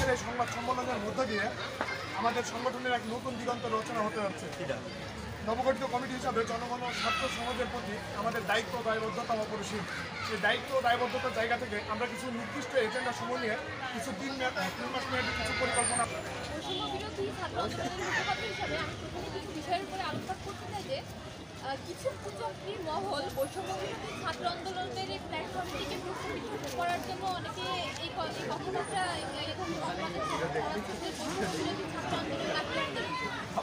আজকের এই সংবাদ সম্মেলনের মধ্য দিয়ে আমাদের সংগঠনের এক নতুন দিগন্ত রচনা হতে যাচ্ছে। নবগঠিত কমিটি হিসাবে জনগণ ও ছাত্র সমাজের প্রতি আমাদের দায়িত্ব দায়বদ্ধতা অপরিসীম। সেই দায়িত্ব দায়বদ্ধতার জায়গা থেকে আমরা কিছু নির্দিষ্ট এজেন্ডা সময় নিয়ে কিছু 3 মাস মেয়াদী কিছু পরিকল্পনা বিরোধী ছাত্র আন্দোলনের মুখপাত্র হিসাবে আমি প্রথমে কিছু বিষয়ের উপরে আলোকপাত করতে চাই যে কিছু কুচক্রী মহল বৈষম্য বিরোধী ছাত্র আন্দোলনের এই প্ল্যাটফর্মটিকে প্রশ্নবিদ্ধ করার জন্য অনেকে এই কথাবার্তা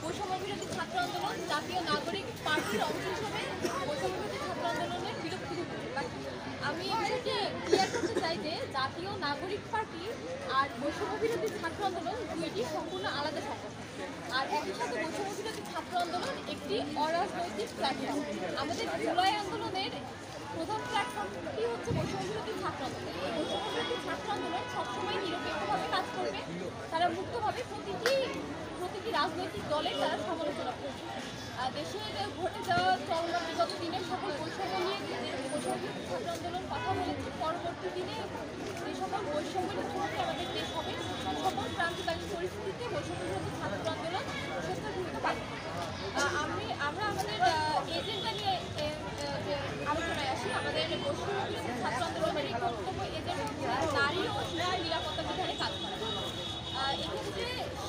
বৈষম্য বিরোধী ছাত্র আন্দোলন জাতীয় নাগরিক পার্টির অংশ হিসেবে বৈষম্য বিরোধী ছাত্র আন্দোলনের বিলুপ্তি ঘটবে। আমি এই বিষয়টি ক্লিয়ার করতে চাই যে জাতীয় নাগরিক পার্টি আর বৈষম্য বিরোধী ছাত্র আন্দোলন দুইটি সম্পূর্ণ আলাদা সংগঠন। আর একই সাথে বৈষম্য বিরোধী ছাত্র আন্দোলন একটি অরাজনৈতিক প্ল্যাটফর্ম। আমাদের জুলাই আন্দোলনের প্রধান প্ল্যাটফর্মটি হচ্ছে বৈষম্য বিরোধী ছাত্র আন্দোলন। এই বৈষম্য বিরোধী ছাত্র আন্দোলন সবসময় নিরপেক্ষভাবে কাজ করবে। তারা মুক্তভাবে প্রতিটি রাজনৈতিক দলের তারা সমালোচনা করবে। দেশে ঘটে যাওয়া চলমান বিগত দিনের সকল বৈষম্য নিয়ে বৈষম্য বিরোধী ছাত্র আন্দোলন কথা বলেছে। পরবর্তী দিনে যে সকল বৈষম্যের মুখোমুখি আমাদের দেশ হবে, সকল ক্রান্তিকালীন পরিস্থিতিতে বৈষম্য বিরোধী ছাত্র আন্দোলন সত্য ভূমিকা পালন করবে। আমরা আমাদের এজেন্ডা নিয়ে আলোচনায় আসি। আমাদের বৈষম্য বিরোধী ছাত্র আন্দোলনের এই কর্তব্য এজেন্ডা হচ্ছে নারী ও শিশু নিরাপত্তা বিধানে কাজ করা। এক্ষেত্রে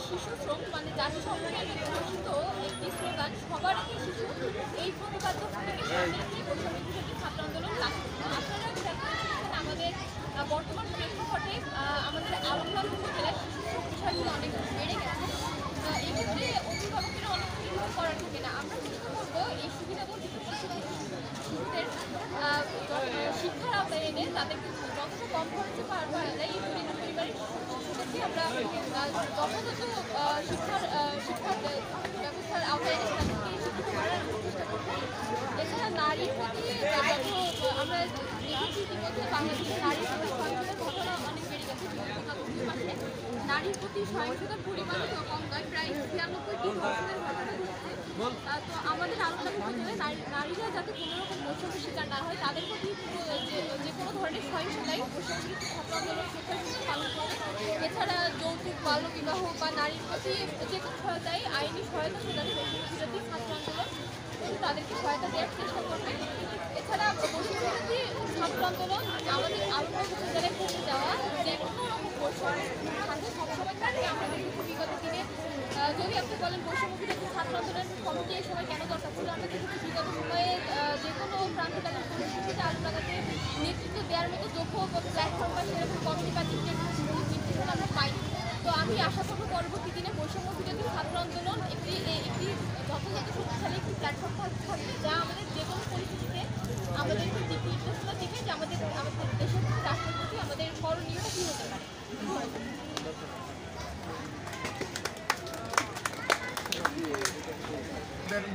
শিশু শ্রম মানে জাতিসংঘের ঘোষিত একটি স্লোগান সবার আগে শিশু, এই প্রতিপাদ্য থেকে সামনে রেখে বৈষম্য বিরোধী ছাত্র আন্দোলন কাজ করছে। আপনারা আমাদের বর্তমান প্রেক্ষাপটে আমাদের আলমবাগ উপজেলায় শিশু শ্রম বিষয়গুলো অনেক বেড়ে গেছে। এক্ষেত্রে অভিভাবকেরা অনেক কিছু করার থাকে না। আমরা চেষ্টা করবো এই সুবিধাবঞ্চিত শিশুদের শিক্ষার আওতায় এনে তাদেরকে যতটা কম খরচে পাওয়া যায় এই দরিদ্র পরিবারের শিশুদেরকে আমরা যথাযথ শিক্ষার ব্যবস্থার আওতায় এনে তাদেরকে শিক্ষিত করার চেষ্টা করবো। এছাড়া নারীর প্রতি আমরা দেখেছি ইতিমধ্যে বাংলাদেশের নারীর প্রতি সহিংসতার ঘটনা অনেক বেড়ে গেছে। নারীর প্রতি সহিংসতার পরিমাণ কম নয়, প্রায় 96টি ধর্ষণের ঘটনা ঘটছে। তো আমাদের আলোচনা উপজেলায় নারীরা যাতে কোনো রকম বৈষম্যের শিকার না হয় তাদের প্রতি যে কোনো ধরনের সহিংসতায় বৈষম্য বিরোধী ছাত্র আন্দোলন যথাযথ পালন করবে। এছাড়া যৌতুক বাল্যবিবাহ বা নারীর প্রতি যে কোনো সহায়তায় আইনি সহায়তা প্রদানে বৈষম্য বিরোধী ছাত্র আন্দোলন তাদেরকে সহায়তা দেওয়ার চেষ্টা করবে। এছাড়া বৈষম্য বিরোধী ছাত্র আন্দোলন আমাদের আলমবাগ উপজেলায় করতে যাওয়া যে কোনো রকম বৈষম্যের সাথে সবসময় থাকে। আমাদের বিগত দিনে যদি আপনি বলেন বৈষম্য বিরোধী ছাত্র আন্দোলন কমিটি এই সময় কেন দরকার ছিল, আমরা দেখেছি বিগত সময়ে যে কোনো ক্রান্তিকালীন পরিস্থিতিতে আলমবাগাতে নেতৃত্ব দেওয়ার মতো যোগ্য প্ল্যাটফর্ম বা সেরকম কমিটি বা নির্দেশনা আমরা পাই। তো আমি আশা করব পরবর্তী দিনে বৈষম্য বিরোধী ছাত্র আন্দোলন একটি যথাযথ শক্তিশালী একটি প্ল্যাটফর্ম থাকবে, যা আমাদের যে কোনো পরিস্থিতিতে আমাদেরকে দিক নির্দেশনা দিবে যে আমাদের দেশের প্রতি রাষ্ট্রের প্রতি আমাদের করণীয়টা কী হতে পারে।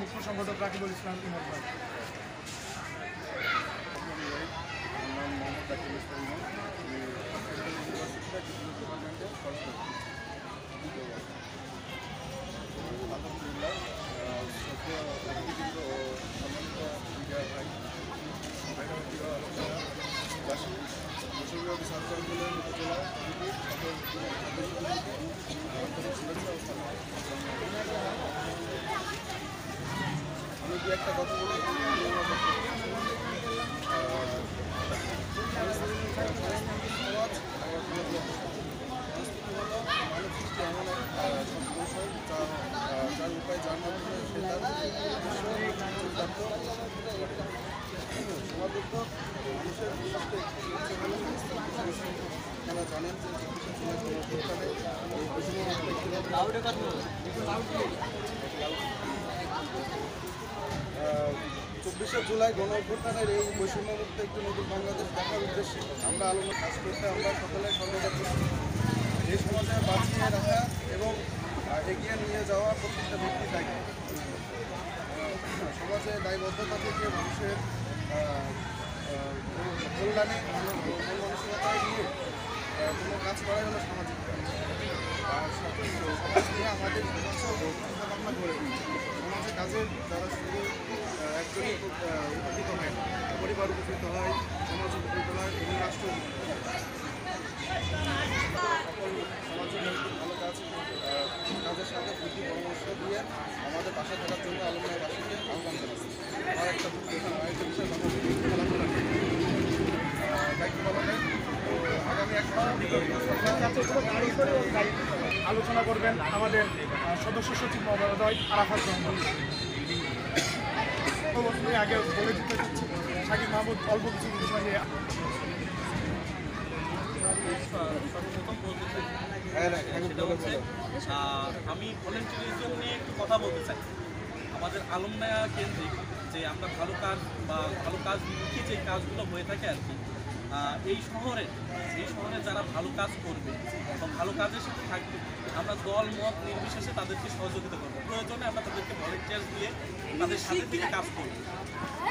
মুখ্য সংগঠক রাকিবুল ইসলাম ইমন ভাই। বিশ্ববিদ্যালয় ছাত্র আন্দোলন উপজেলা আমি দু একটা কথা বলি। এমন এক বিষয় যার উপায় যার মাধ্যমে সে তার সমাবদ্ধ মানুষের আপনারা জানেন যে 24শে জুলাই গণ অভ্যুত্থানের এই বৈষম্যমুক্ত একটি নতুন বাংলাদেশ দেখার উদ্দেশ্যে আমরা আলোচনা কাজ করতে আমরা সকলে সর্বদা এই সমাজে বাঁচিয়ে রাখা এবং এগিয়ে নিয়ে যাওয়া প্রত্যেকটা ব্যক্তির দায়িত্ব। সমাজে দায়বদ্ধতা থেকে মানুষের কল্যাণে মন মানসিকতায় নিয়ে কোনো কাজ করাই হলো সামাজিক কাজ। সমাজ নিয়ে আমাদের চিন্তাভাবনা করে সমাজে কাজের দ্বারা শুধু একজনই উপকৃত হয়, পরিবার উপকৃত হয়, সমাজ উপকৃত হয় এবং রাষ্ট্র সকল সমাজ আলোচনা করবেন আমাদের সদস্য সচিব মহোদয় আরাফাত রহমান। আগে বলে দিতে চাচ্ছি শাকিব মাহমুদ অল্প কিছু বিষয় নিয়ে সর্বপ্রথম বলতে চাই সেটা হচ্ছে আমি ভলেন্টিয়ারিজম নিয়ে একটু কথা বলতে চাই। আমাদের আলমনায়া কেন্দ্রিক যে আমরা ভালো কাজ বা ভালো কাজমুখী যে কাজগুলো হয়ে থাকে আর কি, এই শহরে যারা ভালো কাজ করবে বা ভালো কাজের সাথে থাকবে, আমরা দল মত নির্বিশেষে তাদেরকে সহযোগিতা করবো। প্রয়োজনে আমরা তাদেরকে ভলেন্টিয়ার দিয়ে তাদের সাথে থেকে কাজ করব।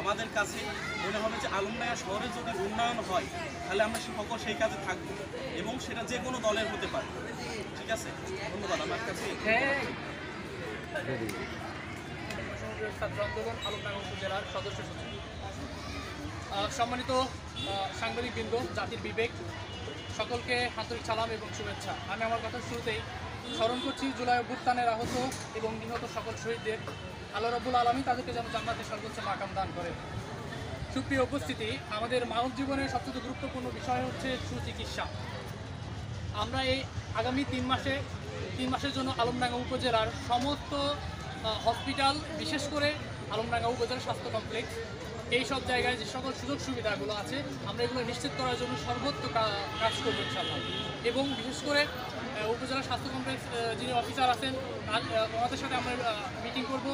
আমাদের কাছে মনে হবে যে আলমনায়া শহরে যদি উন্নয়ন হয় তাহলে আমরা সেই কাজে থাকবো এবং সেটা যে কোনো দলের হতে পারে। ঠিক আছে, ধন্যবাদ। আমার কাছে ছাত্র আন্দোলন আলমডাঙ্গা উপজেলার সদস্য সচিব। সম্মানিত সাংবাদিকবৃন্দ, জাতির বিবেক, সকলকে আন্তরিক সালাম এবং শুভেচ্ছা। আমি আমার কথার শুরুতেই স্মরণ করছি জুলাই অভ্যুত্থানের আহত এবং নিহত সকল শহীদদের। আল্লাহ রাব্বুল আলামিন তাদেরকে যেন জান্নাতের সর্বোচ্চ মাকাম দান করে। সুপ্রিয় উপস্থিতি, আমাদের মানব জীবনের সবচেয়ে গুরুত্বপূর্ণ বিষয় হচ্ছে সুচিকিৎসা। আমরা এই আগামী 3 মাসের জন্য আলমডাঙ্গা উপজেলার সমস্ত হসপিটাল, বিশেষ করে আলমডাঙ্গা উপজেলা স্বাস্থ্য কমপ্লেক্স, এই সব জায়গায় যে সকল সুযোগ সুবিধাগুলো আছে আমরা এগুলো নিশ্চিত করার জন্য সর্বোচ্চ কাজ করব ইনশাআল্লাহ। এবং বিশেষ করে উপজেলা স্বাস্থ্য কমপ্লেক্স যিনি অফিসার আছেন ওনাদের সাথে আমরা মিটিং করব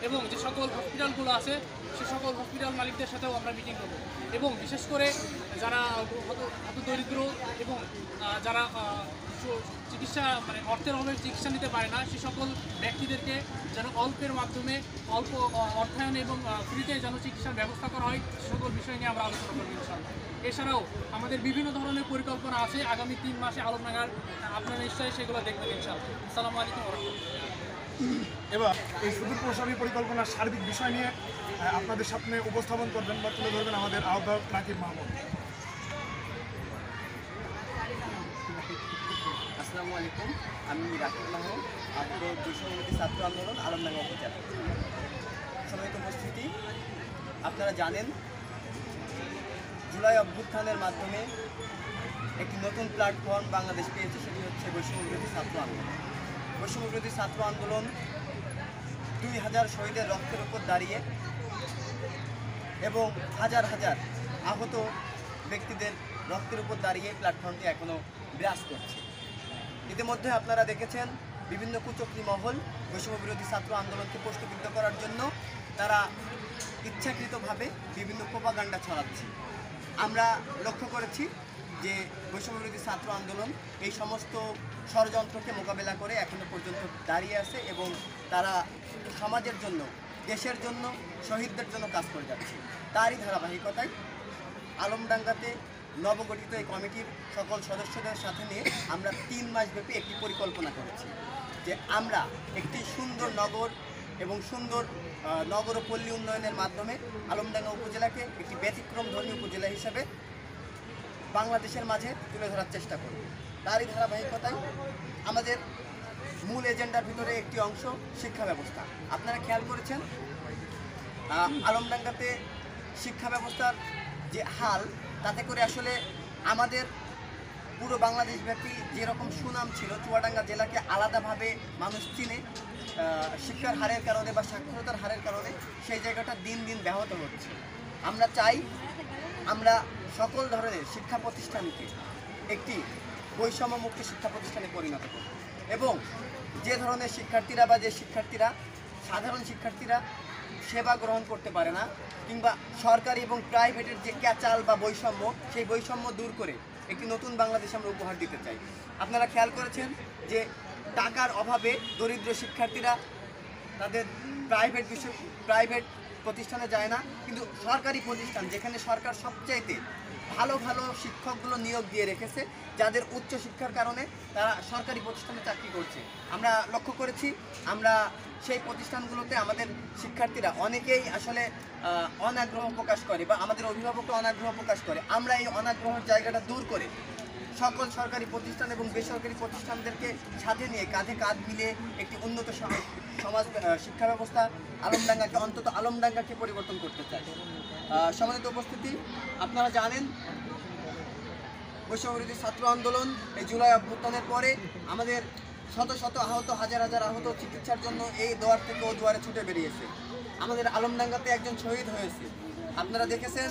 এবং যে সকল হসপিটালগুলো আছে সে সকল হসপিটাল মালিকদের সাথেও আমরা মিটিং করব। এবং বিশেষ করে যারা হত দরিদ্র এবং যারা চিকিৎসা অর্থের অভাবে চিকিৎসা নিতে পারে না, সে সকল ব্যক্তিদেরকে যেন অল্পের মাধ্যমে অল্প অর্থায়ন এবং ফ্রিতে যেন চিকিৎসার ব্যবস্থা করা হয়, সে সকল বিষয় নিয়ে আমরা আলোচনা করব ইনশাআল্লাহ। এছাড়াও আমাদের বিভিন্ন ধরনের পরিকল্পনা আছে আগামী 3 মাসে আলমডাঙ্গার, আপনারা নিশ্চয়ই সেগুলো দেখবেন ইনশাআল্লাহ। আসসালামু আলাইকুম ওয়া রাহমাতুল্লাহ। এবার এই সুদূর প্রসারী পরিকল্পনার সার্বিক বিষয় নিয়ে আপনাদের সামনে উপস্থাপন করবেন বা তুলে ধরবেন আমাদের আহ্বায়ক রাকিব মাহমুদ। আসসালামু আলাইকুম, আমি রাকিব মাহমুদ, আহ্বায়ক বৈষম্যবিরোধী ছাত্র আন্দোলন আলমডাঙ্গা উপজেলা। সম্মানিত উপস্থিতি, আপনারা জানেন জুলাই অভ্যুত্থানের মাধ্যমে একটি নতুন প্ল্যাটফর্ম বাংলাদেশ পেয়েছে, সেটি হচ্ছে বৈষম্যবিরোধী ছাত্র আন্দোলন। বৈষম্যবিরোধী ছাত্র আন্দোলন 2000 শহীদের রক্তের উপর দাঁড়িয়ে এবং হাজার হাজার আহত ব্যক্তিদের রক্তের উপর দাঁড়িয়ে প্ল্যাটফর্মটি এখনও বিরাজ করছে। ইতিমধ্যে আপনারা দেখেছেন বিভিন্ন কুচক্রী মহল বৈষম্যবিরোধী ছাত্র আন্দোলনকে প্রশ্নবিদ্ধ করার জন্য তারা ইচ্ছাকৃতভাবে বিভিন্ন প্রোপাগান্ডা ছড়াচ্ছে। আমরা লক্ষ্য করেছি যে বৈষম্যবিরোধী ছাত্র আন্দোলন এই সমস্ত ষড়যন্ত্রকে মোকাবেলা করে এখনো পর্যন্ত দাঁড়িয়ে আছে এবং তারা সমাজের জন্য, দেশের জন্য, শহীদদের জন্য কাজ করে যাচ্ছে। তারই ধারাবাহিকতায় আলমডাঙ্গাতে নবগঠিত এই কমিটির সকল সদস্যদের সাথে নিয়ে আমরা 3 মাসব্যাপী একটি পরিকল্পনা করেছি যে আমরা একটি সুন্দর নগর এবং সুন্দর নগর ও পল্লী উন্নয়নের মাধ্যমে আলমডাঙ্গা উপজেলাকে একটি ব্যতিক্রমধর্মী উপজেলা হিসেবে বাংলাদেশের মাঝে তুলে ধরার চেষ্টা করব। তারই ধারাবাহিকতায় আমাদের মূল এজেন্ডার ভিতরে একটি অংশ শিক্ষা ব্যবস্থা। আপনারা খেয়াল করেছেন আলমডাঙ্গাতে শিক্ষা ব্যবস্থার যে হাল, তাতে করে আসলে আমাদের পুরো বাংলাদেশব্যাপী যেরকম সুনাম ছিল, চুয়াডাঙ্গা জেলাকে আলাদাভাবে মানুষ চিনে শিক্ষার হারের কারণে বা সাক্ষরতার হারের কারণে সেই জায়গাটা দিন দিন ব্যাহত হচ্ছে। আমরা চাই আমরা সকল ধরনের শিক্ষা প্রতিষ্ঠানকে একটি বৈষম্যমুক্ত শিক্ষা প্রতিষ্ঠানে পরিণত করব এবং যে ধরনের শিক্ষার্থীরা বা যে শিক্ষার্থীরা সাধারণ শিক্ষার্থীরা সেবা গ্রহণ করতে পারে না কিংবা সরকারি এবং প্রাইভেটের যে ক্যাচাল বা বৈষম্য, সেই বৈষম্য দূর করে একটি নতুন বাংলাদেশ আমরা উপহার দিতে চাই। আপনারা খেয়াল করেছেন যে টাকার অভাবে দরিদ্র শিক্ষার্থীরা তাদের প্রাইভেট প্রতিষ্ঠানে যায় না, কিন্তু সরকারি প্রতিষ্ঠান যেখানে সরকার সবচাইতে ভালো ভালো শিক্ষকগুলো নিয়োগ দিয়ে রেখেছে, যাদের উচ্চ শিক্ষার কারণে তারা সরকারি প্রতিষ্ঠানে চাকরি করছে। আমরা লক্ষ্য করেছি আমরা সেই প্রতিষ্ঠানগুলোতে আমাদের শিক্ষার্থীরা অনেকেই আসলে অনাগ্রহ প্রকাশ করে বা আমাদের অভিভাবকরা অনাগ্রহ প্রকাশ করে। আমরা এই অনাগ্রহের জায়গাটা দূর করে সকল সরকারি প্রতিষ্ঠান এবং বেসরকারি প্রতিষ্ঠানদেরকে সাথে নিয়ে কাঁধে কাঁধ মিলিয়ে একটি উন্নত সমাজ শিক্ষা ব্যবস্থা আলমডাঙ্গাকে পরিবর্তন করতে চাই। সম্মানিত উপস্থিতি, আপনারা জানেন বৈষম্যবিরোধী ছাত্র আন্দোলন, এই জুলাই অভ্যুত্থানের পরে আমাদের শত শত আহত, হাজার হাজার আহত চিকিৎসার জন্য এই দুয়ার থেকে ও দুয়ারে ছুটে বেরিয়েছে। আমাদের আলমডাঙ্গাতে একজন শহীদ হয়েছে, আপনারা দেখেছেন।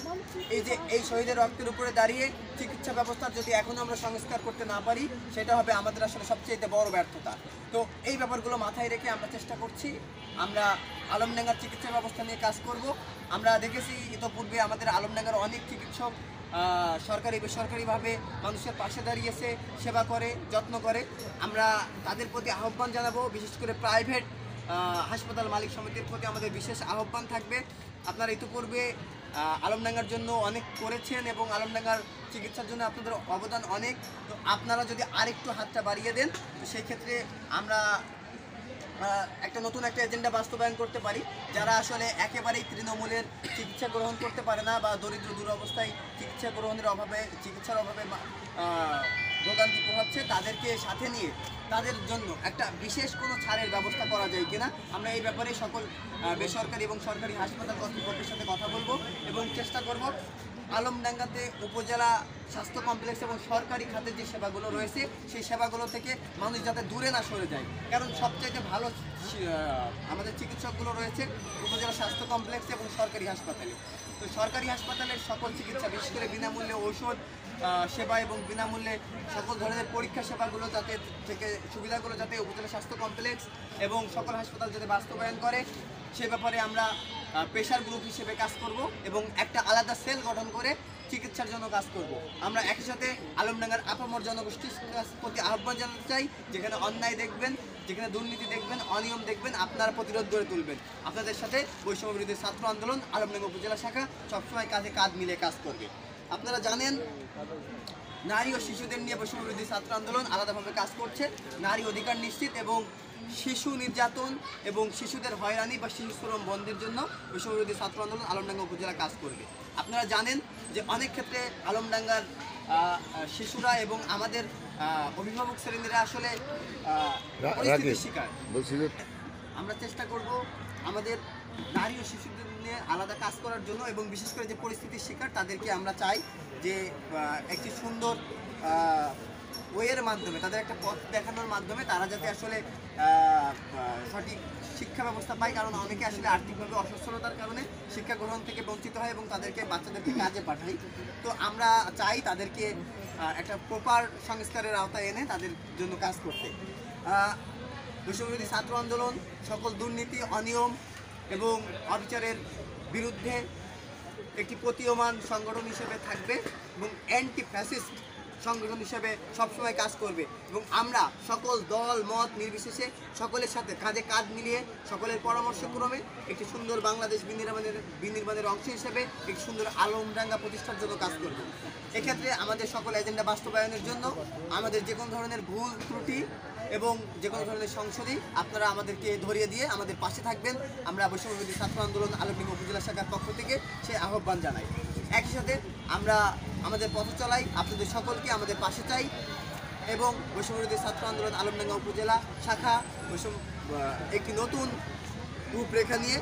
এই যে এই শহীদের রক্তের উপরে দাঁড়িয়ে চিকিৎসা ব্যবস্থার যদি এখনও আমরা সংস্কার করতে না পারি, সেটা হবে আমাদের আসলে সবচেয়ে বড় ব্যর্থতা। তো এই ব্যাপারগুলো মাথায় রেখে আমরা চেষ্টা করছি, আমরা আলমডাঙ্গার চিকিৎসা ব্যবস্থা নিয়ে কাজ করব। আমরা দেখেছি ইতোপূর্বে আমাদের আলমডাঙ্গার অনেক চিকিৎসক সরকারি বেসরকারিভাবে মানুষের পাশে দাঁড়িয়েছে, সেবা করে, যত্ন করে। আমরা তাদের প্রতি আহ্বান জানাবো, বিশেষ করে প্রাইভেট হাসপাতাল মালিক সমিতির প্রতি আমাদের বিশেষ আহ্বান থাকবে। আপনারা ইতিপূর্বে আলমডাঙ্গার জন্য অনেক করেছেন এবং আলমডাঙ্গার চিকিৎসার জন্য আপনাদের অবদান অনেক। তো আপনারা যদি আরেকটু হাতটা বাড়িয়ে দেন, তো সেই ক্ষেত্রে আমরা একটা নতুন একটা এজেন্ডা বাস্তবায়ন করতে পারি। যারা আসলে একেবারেই তৃণমূলের চিকিৎসা গ্রহণ করতে পারে না বা দরিদ্র দুরবস্থায় চিকিৎসা গ্রহণের অভাবে, চিকিৎসার অভাবে ভোগান্তি পোহাচ্ছে, তাদেরকে সাথে নিয়ে তাদের জন্য একটা বিশেষ কোনো ছাড়ের ব্যবস্থা করা যায় কিনা, আমরা এই ব্যাপারে সকল বেসরকারি এবং সরকারি হাসপাতাল কর্তৃপক্ষের সাথে কথা বলবো এবং চেষ্টা করব আলমডাঙ্গাতে উপজেলা স্বাস্থ্য কমপ্লেক্স এবং সরকারি খাতের যে সেবাগুলো রয়েছে, সেই সেবাগুলো থেকে মানুষ যাতে দূরে না সরে যায়। কারণ সবচাইতে ভালো আমাদের চিকিৎসকগুলো রয়েছে উপজেলা স্বাস্থ্য কমপ্লেক্স এবং সরকারি হাসপাতালে। তো সরকারি হাসপাতালের সকল চিকিৎসা, বিশেষ করে বিনামূল্যে ঔষধ সেবা এবং বিনামূল্যে সকল ধরনের পরীক্ষা সেবাগুলো যাতে থেকে সুবিধাগুলো যাতে উপজেলা স্বাস্থ্য কমপ্লেক্স এবং সকল হাসপাতাল যাতে বাস্তবায়ন করে, সে ব্যাপারে আমরা প্রেশার গ্রুপ হিসেবে কাজ করব এবং একটা আলাদা সেল গঠন করে চিকিৎসার জন্য কাজ করব। আমরা একই সাথে আলমডাঙ্গার আপামর জনগোষ্ঠীর প্রতি আহ্বান জানাতে চাই, যেখানে অন্যায় দেখবেন, যেখানে দুর্নীতি দেখবেন, অনিয়ম দেখবেন, আপনারা প্রতিরোধ গড়ে তুলবেন। আপনাদের সাথে বৈষম্যবিরোধী ছাত্র আন্দোলন আলমডাঙ্গা উপজেলা শাখা সবসময় কাঁধে কাঁধ মিলে কাজ করবে। আপনারা জানেন নারী ও শিশুদের নিয়ে বৈষম্যবিরোধী ছাত্র আন্দোলন আলাদাভাবে কাজ করছে। নারী অধিকার নিশ্চিত এবং শিশু নির্যাতন এবং শিশুদের হয়রানি বা শিশু শ্রম বন্ধের জন্য বৈষম্যবিরোধী ছাত্র আন্দোলন আলমডাঙ্গা উপজেলা কাজ করবে। আপনারা জানেন যে অনেক ক্ষেত্রে আলমডাঙ্গার শিশুরা এবং আমাদের অভিভাবক শ্রেণীরা আসলে পরিস্থিতির শিকার। আমরা চেষ্টা করব আমাদের নারী ও শিশুদের নিয়ে আলাদা কাজ করার জন্য এবং বিশেষ করে যে পরিস্থিতির শিকার তাদেরকে আমরা চাই যে একটি সুন্দর ওয়ের মাধ্যমে, তাদের একটা পথ দেখানোর মাধ্যমে তারা যাতে আসলে সঠিক শিক্ষা ব্যবস্থা পায়। কারণ অনেকে আসলে আর্থিকভাবে অসচ্ছলতার কারণে শিক্ষা গ্রহণ থেকে বঞ্চিত হয় এবং বাচ্চাদেরকে কাজে পাঠাই। তো আমরা চাই তাদেরকে একটা প্রপার সংস্কারের আওতায় এনে তাদের জন্য কাজ করতে। বৈষম্যবিরোধী ছাত্র আন্দোলন সকল দুর্নীতি, অনিয়ম এবং অবিচারের বিরুদ্ধে একটি প্রতীয়মান সংগঠন হিসেবে থাকবে এবং অ্যান্টি ফ্যাসিস্ট সংগঠন হিসেবে সবসময় কাজ করবে এবং আমরা সকল দল মত নির্বিশেষে সকলের সাথে কাঁধে কাঁধ মিলিয়ে সকলের পরামর্শক্রমে একটি সুন্দর বাংলাদেশ বিনির্মাণের অংশ হিসেবে একটি সুন্দর আলমডাঙ্গা প্রতিষ্ঠার জন্য কাজ করব। এক্ষেত্রে আমাদের সকল এজেন্ডা বাস্তবায়নের জন্য আমাদের যে কোনো ধরনের ভুল ত্রুটি এবং যে কোনো ধরনের সংশোধনী আপনারা আমাদেরকে ধরিয়ে দিয়ে আমাদের পাশে থাকবেন। আমরা বৈষম্যবিরোধী ছাত্র আন্দোলন আলমডাঙ্গা উপজেলা শাখার পক্ষ থেকে সেই আহ্বান জানাই। একই সাথে আমরা আমাদের পথ চলাই, আপনাদের সকলকে আমাদের পাশে চাই এবং বৈষম্যবিরোধী ছাত্র আন্দোলন আলমডাঙ্গা উপজেলা শাখা একটি নতুন রূপরেখা নিয়ে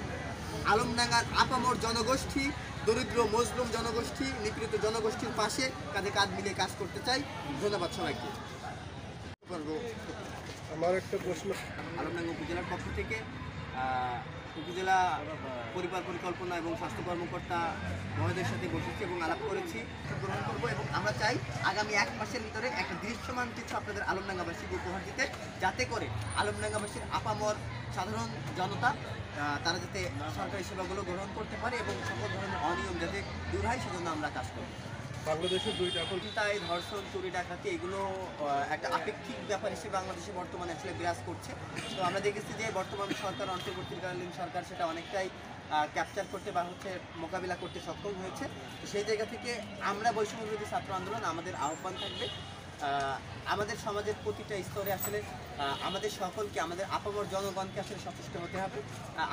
আলমডাঙ্গার আপামর জনগোষ্ঠী, দরিদ্র মজলুম জনগোষ্ঠী, নিপীড়িত জনগোষ্ঠীর পাশে কাঁধে কাঁধ মিলিয়ে কাজ করতে চাই। ধন্যবাদ সবাইকে। আমার একটা প্রশ্ন, আলমডাঙ্গা উপজেলার পক্ষ থেকে উপজেলা পরিবার পরিকল্পনা এবং স্বাস্থ্য কর্মকর্তা মহোদয়ের সাথে বসেছি এবং আলাপ করেছি, গ্রহণ করবো এবং আমরা চাই আগামী 1 মাসের ভিতরে একটা দৃশ্যমান কিছু আপনাদের আলমডাঙ্গাবাসীকে উপহার দিতে, যাতে করে আলমডাঙ্গাবাসীর আপামর সাধারণ জনতা তারা যাতে সরকারি সেবাগুলো গ্রহণ করতে পারে এবং সকল ধরনের অনিয়ম যাতে দূর হয় সেজন্য আমরা কাজ করব। বাংলাদেশের দুইটা এখন তাই ধর্ষণ, চুরি, ডাকাতি এগুলো একটা আপেক্ষিক ব্যাপার হিসেবে বাংলাদেশে বর্তমানে আসলে বিরাজ করছে। তো আমরা দেখেছি যে বর্তমান সরকার, অন্তর্বর্তীকালীন সরকার সেটা অনেকটাই ক্যাপচার করতে বা মোকাবিলা করতে সক্ষম হয়েছে। তো সেই জায়গা থেকে আমরা বৈষম্যবিরোধী ছাত্র আন্দোলন আমাদের আহ্বান থাকবে আমাদের সমাজের প্রতিটা স্তরে আসলে আমাদের সকলকে, আমাদের আপামর জনগণকে আসলে সচেষ্ট হতে হবে।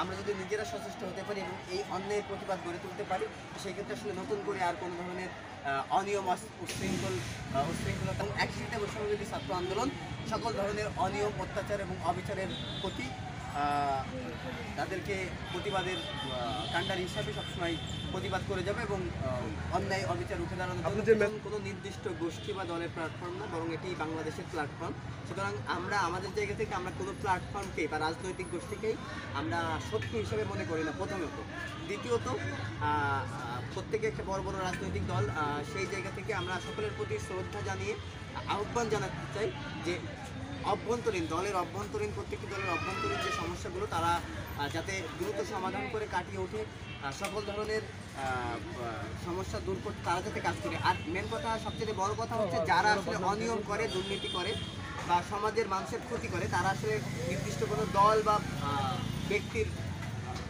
আমরা যদি নিজেরা সচেষ্ট হতে পারি এবং এই অন্যায়ের প্রতিবাদ গড়ে তুলতে পারি, সেই ক্ষেত্রে আসলে নতুন করে আর কোনো ধরনের অনিয়ম, উশৃঙ্খলতা এবং একসাথে বৈষম্যবিরোধী ছাত্র আন্দোলন সকল ধরনের অনিয়ম, অত্যাচার এবং অবিচারের প্রতি তাদেরকে প্রতিবাদের কাণ্ডার হিসাবে সবসময় প্রতিবাদ করে যাবে এবং অন্যায় অবিচার রুখে দাঁড়ানোর জন্য কোনো নির্দিষ্ট গোষ্ঠী বা দলের প্ল্যাটফর্ম না, বরং এটি বাংলাদেশের প্ল্যাটফর্ম। সুতরাং আমরা আমাদের জায়গা থেকে আমরা কোনো প্ল্যাটফর্মকেই বা রাজনৈতিক গোষ্ঠীকেই আমরা শত্রু হিসেবে মনে করি না প্রথমত। দ্বিতীয়ত প্রত্যেকে একটা বড় বড় রাজনৈতিক দল, সেই জায়গা থেকে আমরা সকলের প্রতি শ্রদ্ধা জানিয়ে আহ্বান জানাতে চাই যে দলের অভ্যন্তরীণ প্রত্যেকটি দলের অভ্যন্তরীণ যে সমস্যাগুলো তারা যাতে দ্রুত সমাধান করে কাটিয়ে ওঠে, সকল ধরনের সমস্যা দূর করতে তারা যাতে কাজ করে। আর মেন কথা, সবচেয়ে বড় কথা হচ্ছে যারা আসলে অনিয়ম করে, দুর্নীতি করে বা সমাজের মানুষের ক্ষতি করে, তারা আসলে নির্দিষ্ট কোনো দল বা ব্যক্তির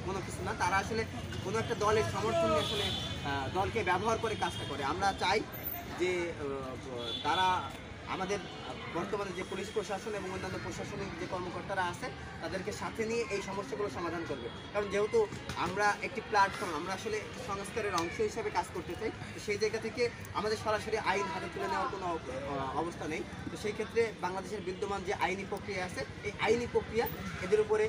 কোনো কিছু না, তারা আসলে কোনো একটা দলের সমর্থনে আসলে দলকে ব্যবহার করে কাজটা করে। আমরা চাই যে তারা আমাদের বর্তমানে যে পুলিশ প্রশাসন এবং অন্যান্য প্রশাসনিক যে কর্মকর্তারা আছে তাদেরকে সাথে নিয়ে এই সমস্যাগুলো সমাধান করবে। কারণ যেহেতু আমরা একটি প্ল্যাটফর্ম, আমরা আসলে সংস্কারের অংশ হিসাবে কাজ করতে চাই, তো সেই জায়গা থেকে আমাদের সরাসরি আইন হাতে তুলে নেওয়ার কোনো অবস্থা নেই। তো সেই ক্ষেত্রে বাংলাদেশের বিদ্যমান যে আইনি প্রক্রিয়া আছে, এই আইনি প্রক্রিয়া এদের উপরে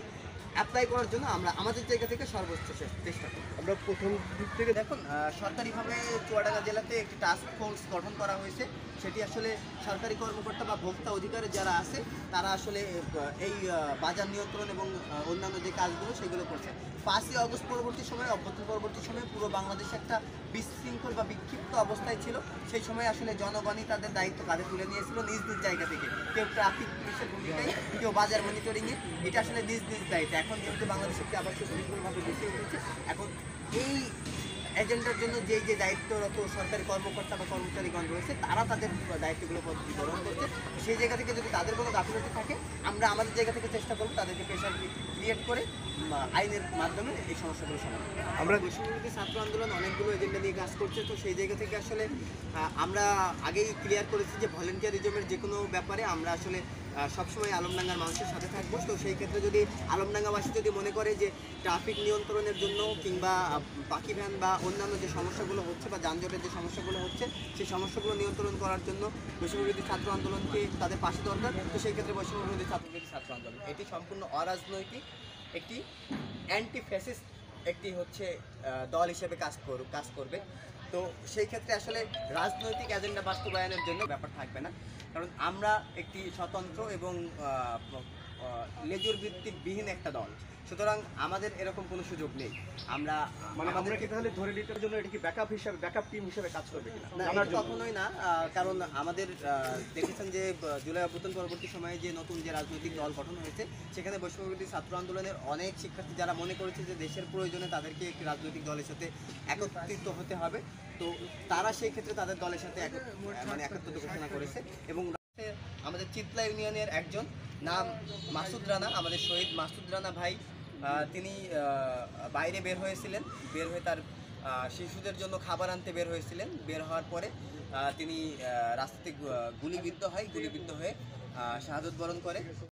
অ্যাপ্লাই করার জন্য আমরা আমাদের জায়গা থেকে সর্বোচ্চ চেষ্টা করি। আমরা প্রথম দিক থেকে দেখুন, সরকারিভাবে চুয়াডাঙ্গা জেলাতে একটি টাস্ক ফোর্স গঠন করা হয়েছে। সেটি আসলে সরকারি কর্মকর্তা বা ভোক্তা অধিকারে যারা আছে তারা আসলে এই বাজার নিয়ন্ত্রণ এবং অন্যান্য যে কাজগুলো সেগুলো করছে। 5ই আগস্ট পরবর্তী সময়ে, অভ্যুত্থান পরবর্তী সময়ে পুরো বাংলাদেশে একটা বিশৃঙ্খল বা বিক্ষিপ্ত অবস্থায় ছিল। সেই সময় আসলে জনগণই তাদের দায়িত্ব কাঁধে তুলে নিয়েছিল নিজ নিজ জায়গা থেকে। কেউ ট্রাফিক পুলিশের ভূমিকায়, কেউ বাজার মনিটরিংয়ে, এটা আসলে নিজ নিজ দায়িত্ব। এখন যেহেতু বাংলাদেশে একটি আবার সুশৃঙ্খলভাবে বেশি উঠেছে, এখন এই এজেন্ডার জন্য যে দায়িত্বরত সরকারি কর্মকর্তা বা কর্মচারীগণ রয়েছে তারা তাদের দায়িত্বগুলো গ্রহণ করছে। সেই জায়গা থেকে যদি তাদের কোনো গাফিলতি থাকে, আমরা আমাদের জায়গা থেকে চেষ্টা করব তাদেরকে প্রেশার ক্রিয়েট করে আইনের মাধ্যমে এই সমস্যাগুলো সমাধান। আমরা বৈষম্যবিরোধী ছাত্র আন্দোলন অনেকগুলো এজেন্ডা নিয়ে কাজ করছে। তো সেই জায়গা থেকে আসলে আমরা আগেই ক্লিয়ার করেছি যে ভলেন্টিয়ারিজমের যে কোনো ব্যাপারে আমরা আসলে সবসময় আলমডাঙ্গার মানুষের সাথে থাকবো। তো সেই ক্ষেত্রে যদি আলমডাঙ্গাবাসী যদি মনে করে যে ট্রাফিক নিয়ন্ত্রণের জন্য কিংবা বাকি ভ্যান বা অন্যান্য যে সমস্যাগুলো হচ্ছে বা যানজটের যে সমস্যাগুলো হচ্ছে সেই সমস্যাগুলো নিয়ন্ত্রণ করার জন্য বৈষম্যবিরোধী ছাত্র আন্দোলনকে তাদের পাশে দরকার। তো সেই ক্ষেত্রে বৈষম্যবিরোধী ছাত্র আন্দোলন এটি সম্পূর্ণ অরাজনৈতিক একটি অ্যান্টি ফ্যাসিস্ট একটি হচ্ছে দল হিসেবে কাজ করবে। তো সেই ক্ষেত্রে আসলে রাজনৈতিক এজেন্ডা বাস্তবায়নের জন্য ব্যাপার থাকবে না, কারণ আমরা একটি স্বতন্ত্র এবং লেজুর ভিত্তিক বিহীন একটা দল। সুতরাং আমাদের এরকম কোনো সুযোগ নেই। আমরা আমাদেরকে তাহলে ধরে নিতে জন্য এটা কি ব্যাকআপ টিম হিসেবে কাজ করবে কিনা? না, কখনোই না। কারণ আমাদের দেখেছেন যে জুলাই অভ্যুত্থান পরবর্তী সময়ে যে নতুন যে রাজনৈতিক দল গঠন হয়েছে, সেখানে বৈষম্যবিরোধী ছাত্র আন্দোলনের অনেক শিক্ষার্থী যারা মনে করেছে যে দেশের প্রয়োজনে তাদেরকে একটি রাজনৈতিক দলের সাথে একত্রিত হতে হবে, তো তারা সেই ক্ষেত্রে তাদের দলের সাথে একত্রিত ঘোষণা করেছে। এবং আমাদের চিতলা ইউনিয়নের একজন নাম মাসুদ রানা, আমাদের শহীদ মাসুদ রানা ভাই, তিনি বাইরে বের হয়ে তার শিশুদের জন্য খাবার আনতে বের হয়েছিলেন। বের হওয়ার পরে তিনি রাস্তাতে গুলিবিদ্ধ হয়ে শাহাদত বরণ করে।